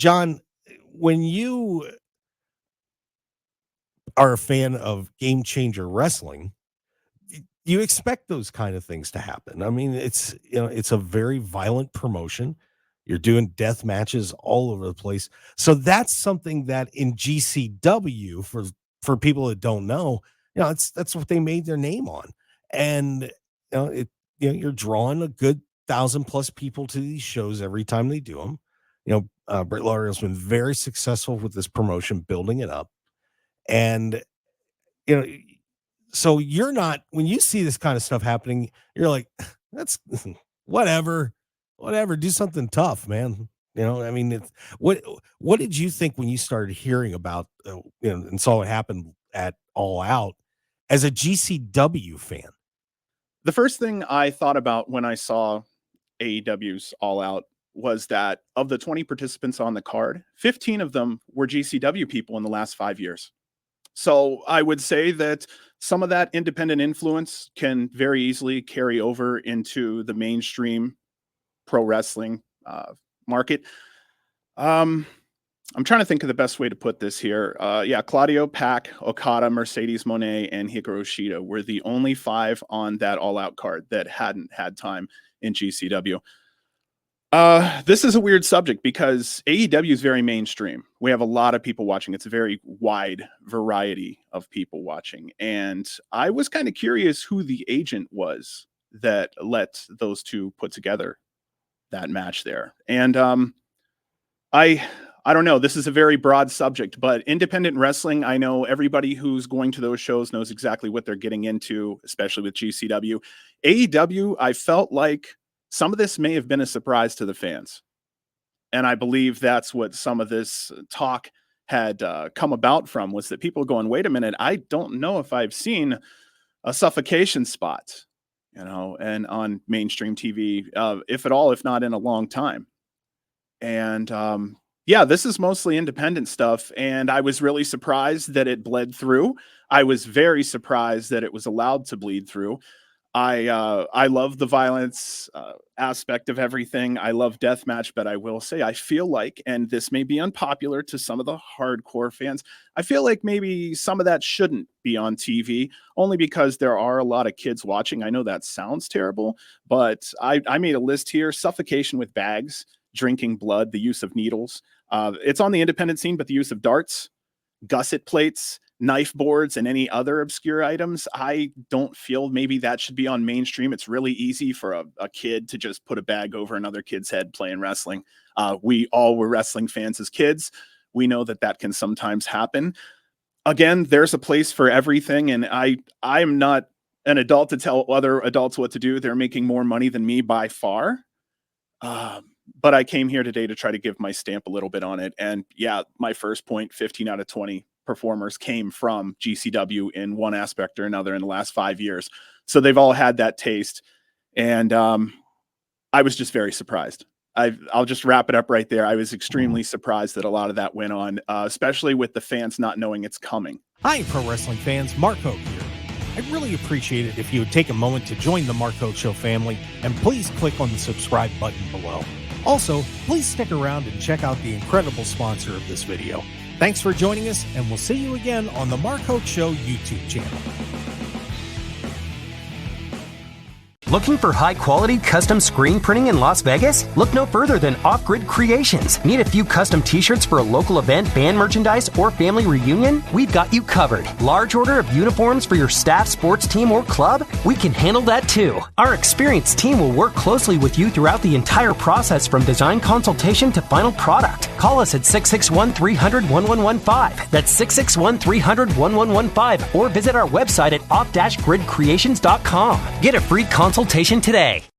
John, when you are a fan of Game Changer Wrestling, you expect those kind of things to happen. I mean, it's a very violent promotion. You're doing death matches all over the place. So that's something that in GCW, for people that don't know, that's what they made their name on. And you're drawing a good 1,000+ people to these shows every time they do them. Britt Lauder has been very successful with this promotion, building it up. And so you're not, when you see this kind of stuff happening, you're like, that's whatever, do something tough, man. I mean, what did you think when you started hearing about, and saw what happened at All Out as a GCW fan? The first thing I thought about when I saw AEW's All Out was that of the 20 participants on the card, 15 of them were GCW people in the last 5 years. So I would say that some of that independent influence can very easily carry over into the mainstream pro wrestling market. I'm trying to think of the best way to put this here. Claudio, Pac, Okada, Mercedes Moné, and Hikaru Shida were the only 5 on that All Out card that hadn't had time in GCW. This is a weird subject because AEW is very mainstream. We have a lot of people watching. It's a very wide variety of people watching. And I was kind of curious who the agent was that let those two put together that match there. And I don't know. This is a very broad subject, but independent wrestling, I know everybody who's going to those shows knows exactly what they're getting into, especially with GCW. AEW, I felt like some of this may have been a surprise to the fans. And I believe that's what some of this talk had come about from, was that people going, wait a minute, I don't know if I've seen a suffocation spot, and on mainstream TV, if at all, if not in a long time. And this is mostly independent stuff. And I was really surprised that it bled through. I was very surprised that it was allowed to bleed through. I love the violence aspect of everything. I love deathmatch, but I will say I feel like, and this may be unpopular to some of the hardcore fans, I feel like maybe some of that shouldn't be on TV, only because there are a lot of kids watching. I know that sounds terrible, but I made a list here: suffocation with bags, drinking blood, the use of needles. It's on the independent scene, but the use of darts, gusset plates, knife boards, and any other obscure items, I don't feel maybe that should be on mainstream. It's really easy for a kid to just put a bag over another kid's head playing wrestling. We all were wrestling fans as kids. We know that can sometimes happen. Again, there's a place for everything, and I'm not an adult to tell other adults what to do. They're making more money than me by far. But I came here today to try to give my stamp a little bit on it. And my first point, 15 out of 20 performers came from GCW in one aspect or another in the last 5 years. So they've all had that taste. And I was just very surprised. I'll just wrap it up right there. I was extremely surprised that a lot of that went on, especially with the fans not knowing it's coming. Hi, pro wrestling fans. Mark Hoke here. I'd really appreciate it if you would take a moment to join the Mark Hoke Show family, and please click on the subscribe button below. Also, please stick around and check out the incredible sponsor of this video. Thanks for joining us, and we'll see you again on the Mark Hoke Show YouTube channel. Looking for high-quality custom screen printing in Las Vegas? Look no further than Off-Grid Creations. Need a few custom t-shirts for a local event, band merchandise, or family reunion? We've got you covered. Large order of uniforms for your staff, sports team, or club? We can handle that too. Our experienced team will work closely with you throughout the entire process, from design consultation to final product. Call us at 661-300-1115. That's 661-300-1115, or visit our website at off-gridcreations.com. Get a free consultation today.